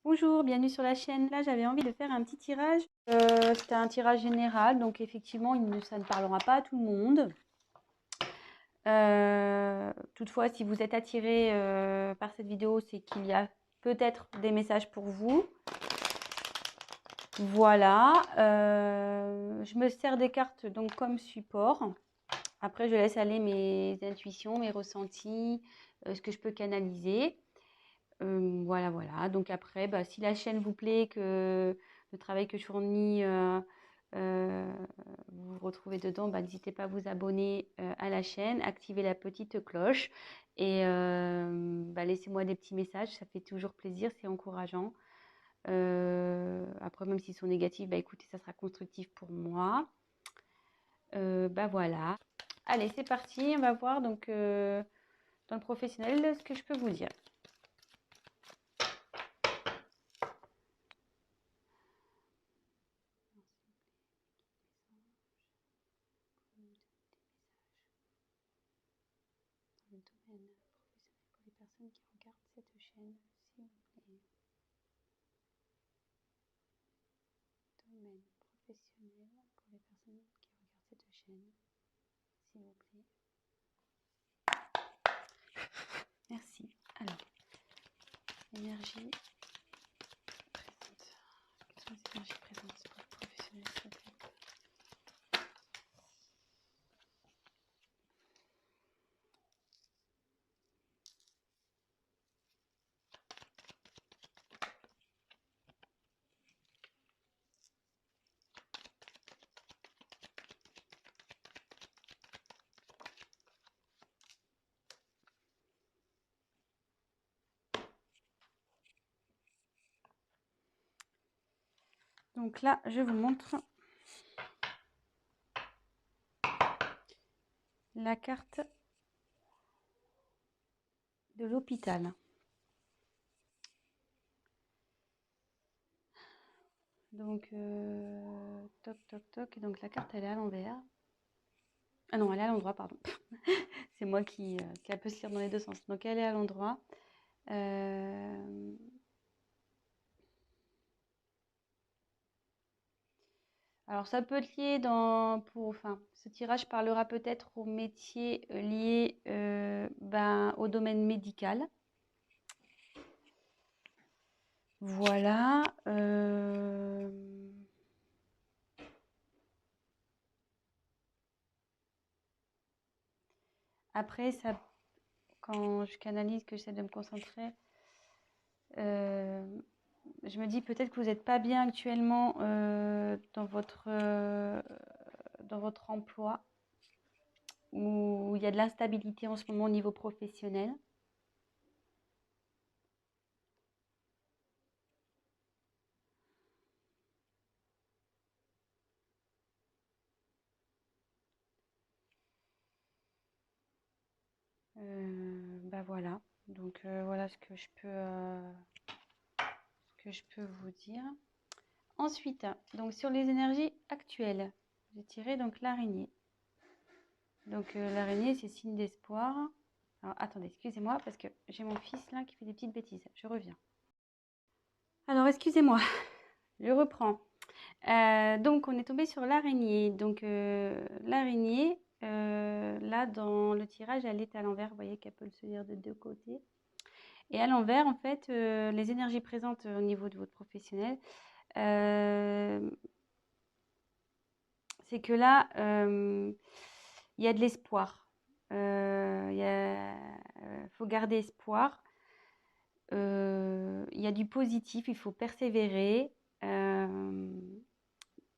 Bonjour, bienvenue sur la chaîne. Là, j'avais envie de faire un petit tirage. C'était un tirage général, donc effectivement, ça ne parlera pas à tout le monde. Toutefois, si vous êtes attiré par cette vidéo, c'est qu'il y a peut-être des messages pour vous. Voilà. Je me sers des cartes donc comme support. Après, je laisse aller mes intuitions, mes ressentis, ce que je peux canaliser. Voilà, voilà. Donc après, si la chaîne vous plaît, que le travail que je fournis, vous vous retrouvez dedans, n'hésitez pas à vous abonner à la chaîne, activer la petite cloche et laissez-moi des petits messages, ça fait toujours plaisir, c'est encourageant. Après, même s'ils sont négatifs, écoutez, ça sera constructif pour moi. Voilà. Allez, c'est parti, on va voir donc dans le professionnel ce que je peux vous dire. Le domaine professionnel pour les personnes qui regardent cette chaîne, s'il vous plaît. Domaine professionnel pour les personnes qui regardent cette chaîne, s'il vous plaît. Merci. Alors, énergie présente. Quelles sont les énergies présentes pour le professionnel, s'il vous plaît? Donc là, je vous montre la carte de l'hôpital. Donc, toc, toc, toc. Donc la carte, elle est à l'envers. Ah non, elle est à l'endroit, pardon. C'est moi qui a peut se lire dans les deux sens. Donc elle est à l'endroit. Alors ça peut être lié ce tirage parlera peut-être aux métiers liés au domaine médical. Voilà. Après, quand je canalise, que j'essaie de me concentrer, je me dis peut-être que vous n'êtes pas bien actuellement dans votre emploi, où il y a de l'instabilité en ce moment au niveau professionnel. Voilà. Donc voilà ce que je peux vous dire. Ensuite, donc sur les énergies actuelles, j'ai tiré donc l'araignée. Donc l'araignée, c'est signe d'espoir. Alors attendez, excusez-moi parce que j'ai mon fils là qui fait des petites bêtises. Je reviens. Alors excusez-moi, je reprends. Donc on est tombé sur l'araignée. Donc l'araignée, là dans le tirage, elle est à l'envers. Vous voyez qu'elle peut se lire de deux côtés. Et à l'envers, en fait, les énergies présentes au niveau de votre professionnel, c'est que là, il y a de l'espoir. Faut garder espoir. Il y a du positif, il faut persévérer.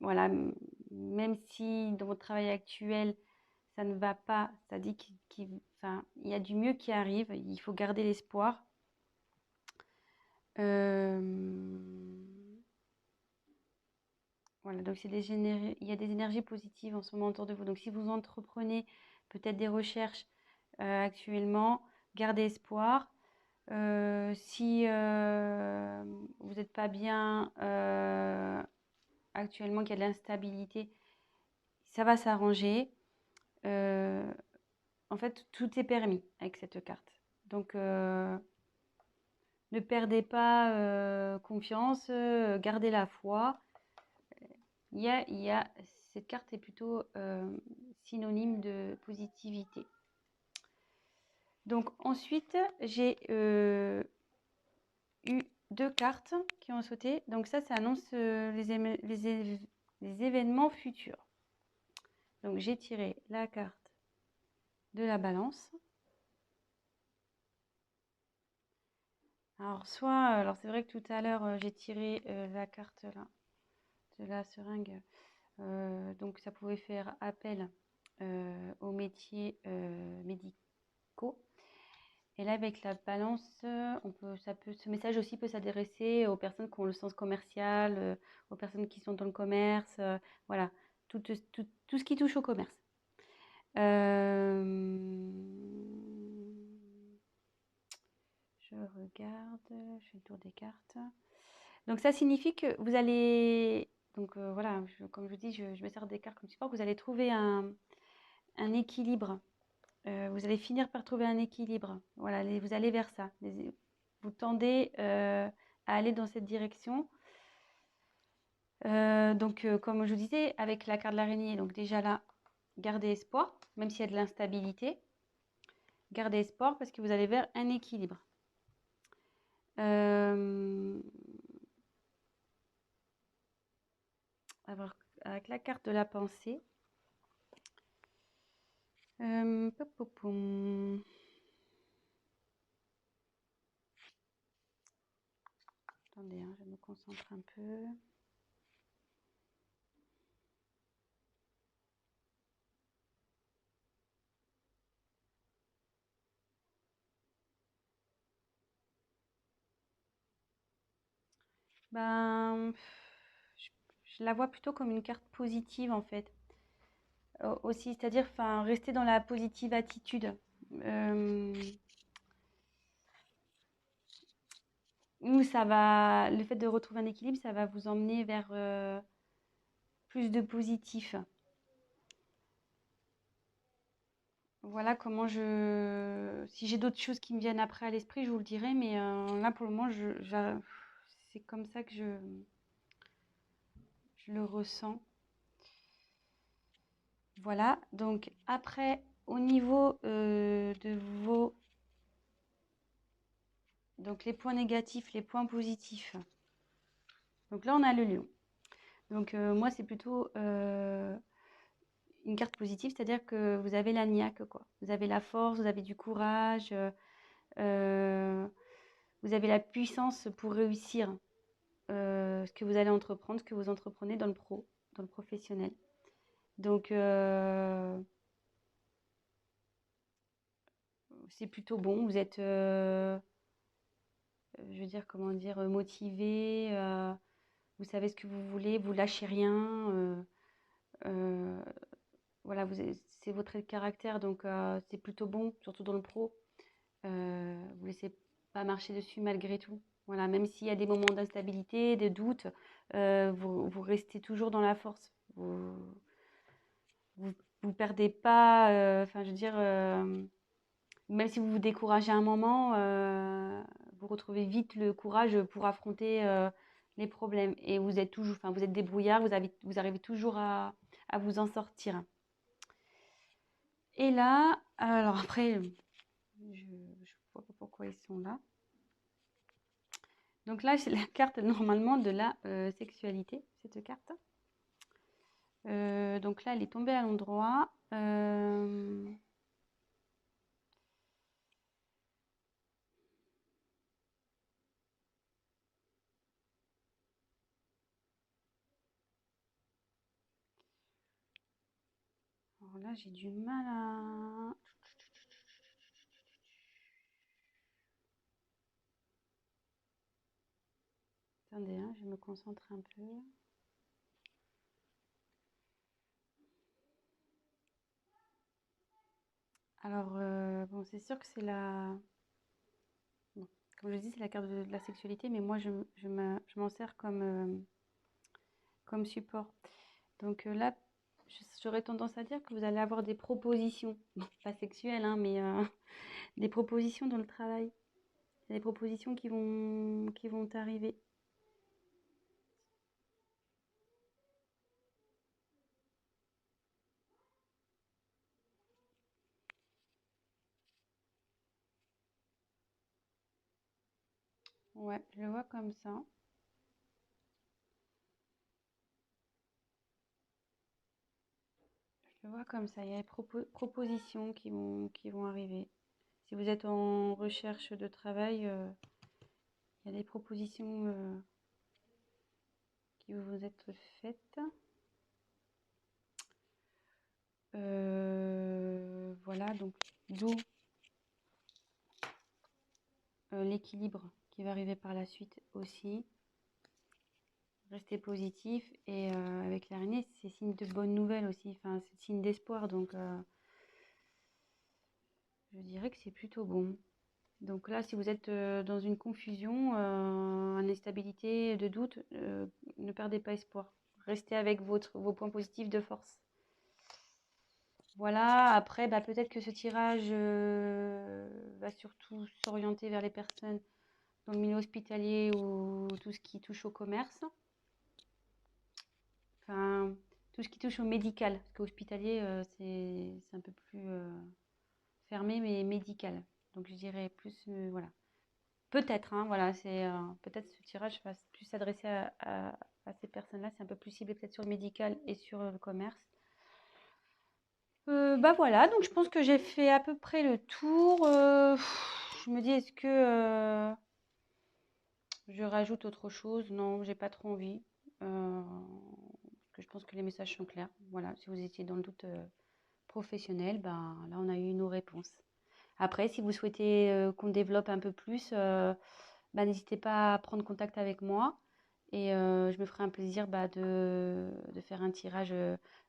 Voilà, même si dans votre travail actuel, ça ne va pas, ça dit il y a du mieux qui arrive, il faut garder l'espoir. Voilà, donc il y a des énergies positives en ce moment autour de vous. Donc si vous entreprenez peut-être des recherches actuellement, gardez espoir. Si vous n'êtes pas bien actuellement, qu'il y a de l'instabilité, ça va s'arranger. En fait, tout est permis avec cette carte. Donc ne perdez pas confiance, gardez la foi. Cette carte est plutôt synonyme de positivité. Donc ensuite, j'ai eu 2 cartes qui ont sauté. Donc ça annonce les événements futurs. Donc j'ai tiré la carte de la balance. Alors c'est vrai que tout à l'heure j'ai tiré la carte là de la seringue. Donc ça pouvait faire appel aux métiers médicaux. Et là, avec la balance, ce message aussi peut s'adresser aux personnes qui ont le sens commercial, aux personnes qui sont dans le commerce, voilà, tout ce qui touche au commerce. Je regarde, je fais le tour des cartes. Donc ça signifie que vous allez, donc voilà, comme je vous dis, je me sers des cartes comme support, vous allez trouver un équilibre. Vous allez finir par trouver un équilibre. Voilà, vous allez vers ça. Vous tendez à aller dans cette direction. Donc, comme je vous disais, avec la carte de l'araignée, donc déjà là, gardez espoir, même s'il y a de l'instabilité. Gardez espoir parce que vous allez vers un équilibre. Avec la carte de la pensée. Attendez, hein, je me concentre un peu. Ben, je la vois plutôt comme une carte positive en fait. Aussi, c'est-à-dire rester dans la positive attitude. Où ça va, le fait de retrouver un équilibre, ça va vous emmener vers plus de positif. Voilà comment si j'ai d'autres choses qui me viennent après à l'esprit, je vous le dirai, mais là pour le moment, c'est comme ça que je le ressens. Voilà, donc après, au niveau de vos... Donc les points négatifs, les points positifs. Donc là, on a le lion. Donc moi, c'est plutôt une carte positive, c'est-à-dire que vous avez la niaque, quoi. Vous avez la force, vous avez du courage, vous avez la puissance pour réussir ce que vous allez entreprendre, ce que vous entreprenez dans le professionnel. Donc, c'est plutôt bon. Vous êtes, je veux dire, comment dire, motivé. Vous savez ce que vous voulez, vous lâchez rien. Voilà, c'est votre trait de caractère, donc c'est plutôt bon, surtout dans le pro. Vous laissez pas marcher dessus malgré tout. Voilà, même s'il y a des moments d'instabilité, des doutes, vous restez toujours dans la force. Vous perdez pas, je veux dire, même si vous vous découragez un moment, vous retrouvez vite le courage pour affronter les problèmes. Et vous êtes toujours, vous êtes débrouillard, vous arrivez toujours à vous en sortir. Et là, alors après, je ne vois pas pourquoi ils sont là. Donc là, c'est la carte normalement de la sexualité, cette carte. Donc là, elle est tombée à l'endroit. Alors là, j'ai du mal à... Attendez, hein, je me concentre un peu. Alors, bon, c'est sûr que c'est la... Bon, comme je dis, c'est la carte de la sexualité, mais moi, je m'en sers comme support. Donc là, j'aurais tendance à dire que vous allez avoir des propositions, pas sexuelles, hein, mais des propositions dans le travail. Il y a des propositions qui vont arriver. Ouais, je le vois comme ça. Je le vois comme ça. Il y a des propositions qui vont arriver. Si vous êtes en recherche de travail, il y a des propositions qui vont vous être faites. Voilà, donc d'où l'équilibre qui va arriver par la suite aussi. Restez positif et avec l'araignée, c'est signe de bonnes nouvelles aussi. Enfin, c'est signe d'espoir, donc je dirais que c'est plutôt bon. Donc là, si vous êtes dans une confusion, une instabilité, de doute, ne perdez pas espoir. Restez avec vos points positifs de force. Voilà, après, bah, peut-être que ce tirage va surtout s'orienter vers les personnes dans le milieu hospitalier ou tout ce qui touche au commerce. Enfin, tout ce qui touche au médical. Parce qu'hospitalier, c'est un peu plus fermé, mais médical. Donc je dirais plus, voilà. Peut-être, hein, voilà, peut-être ce tirage va plus s'adresser à ces personnes-là. C'est un peu plus ciblé peut-être sur le médical et sur le commerce. Bah voilà, donc je pense que j'ai fait à peu près le tour. Je me dis, est-ce que je rajoute autre chose? Non, j'ai pas trop envie. Parce que je pense que les messages sont clairs. Voilà, si vous étiez dans le doute professionnel, ben là on a eu nos réponses. Après, si vous souhaitez qu'on développe un peu plus, bah, n'hésitez pas à prendre contact avec moi et je me ferai un plaisir bah, de faire un tirage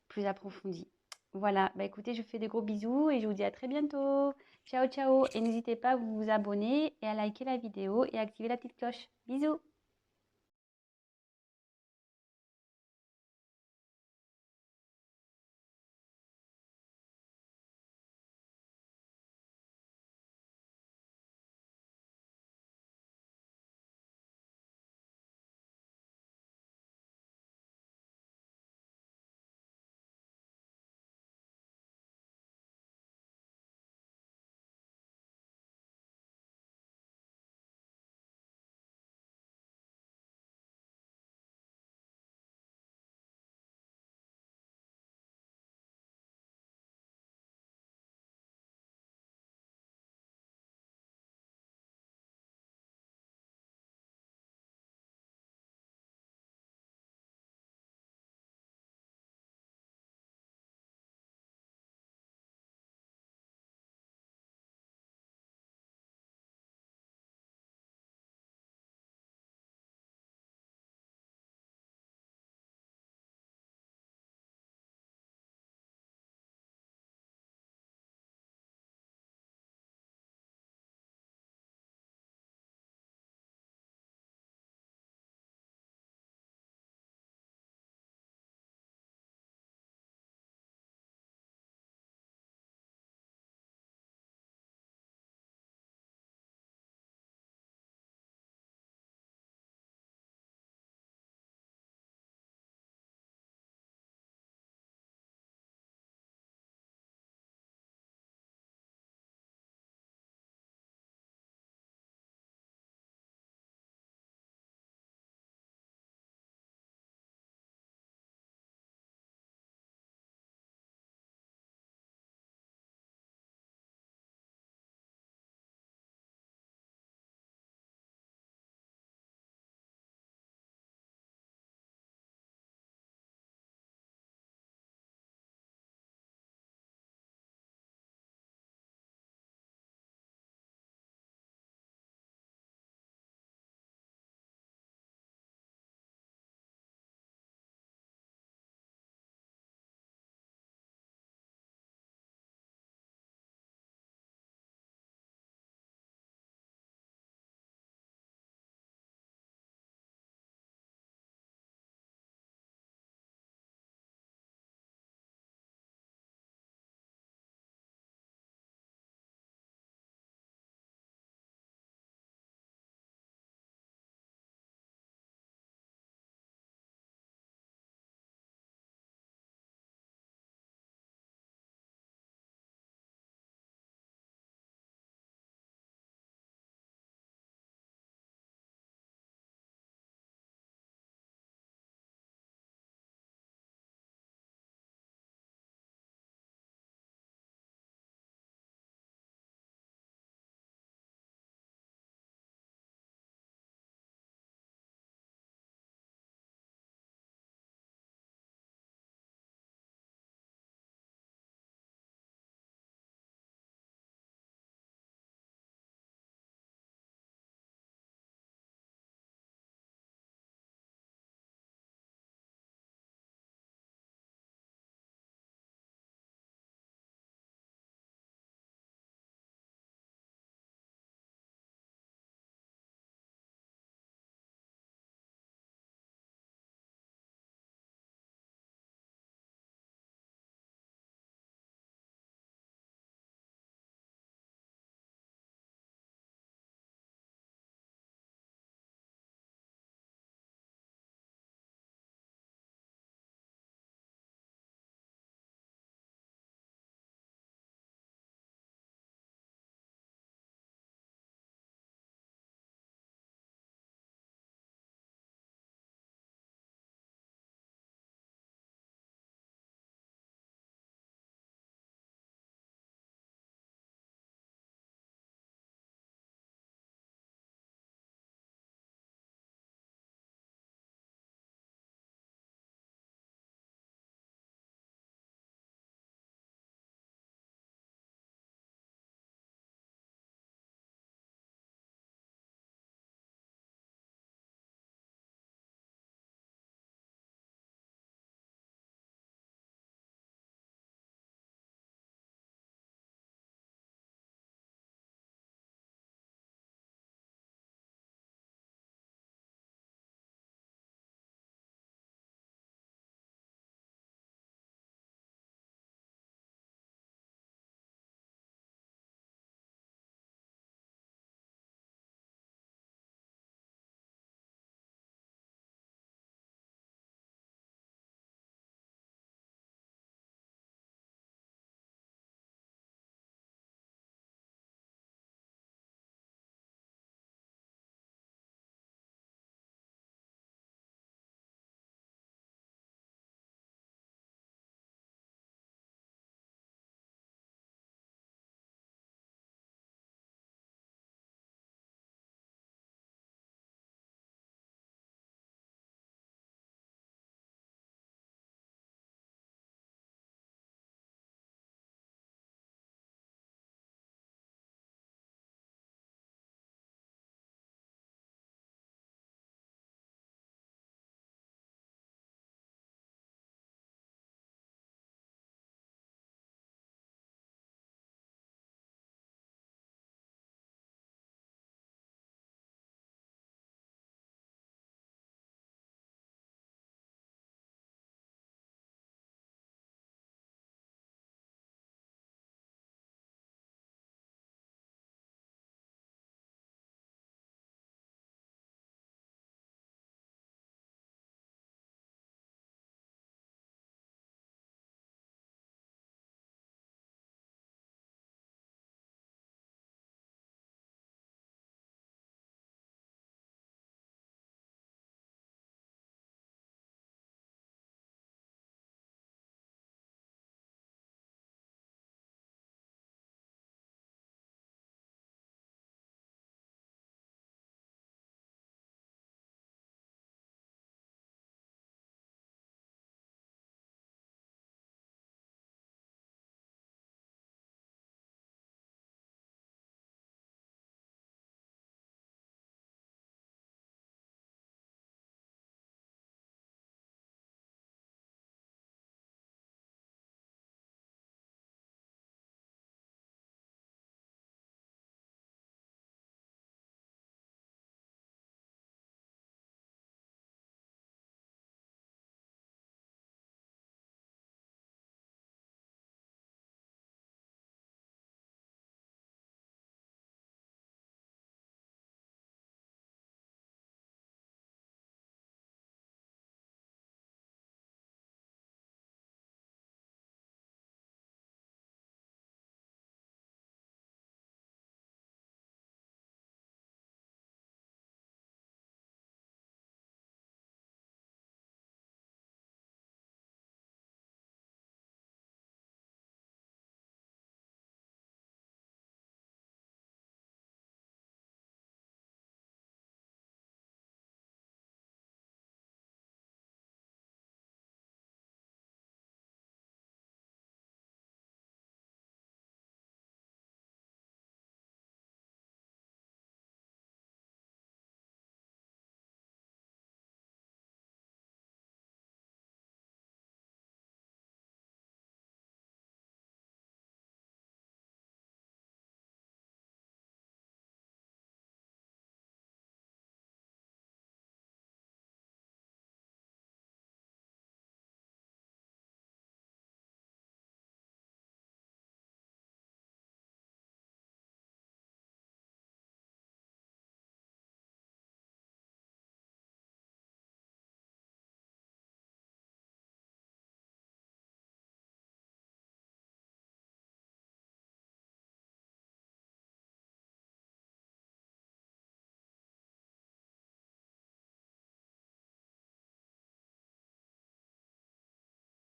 plus approfondi. Voilà, bah écoutez, je vous fais des gros bisous et je vous dis à très bientôt. Ciao, ciao. Et n'hésitez pas à vous abonner et à liker la vidéo et à activer la petite cloche. Bisous.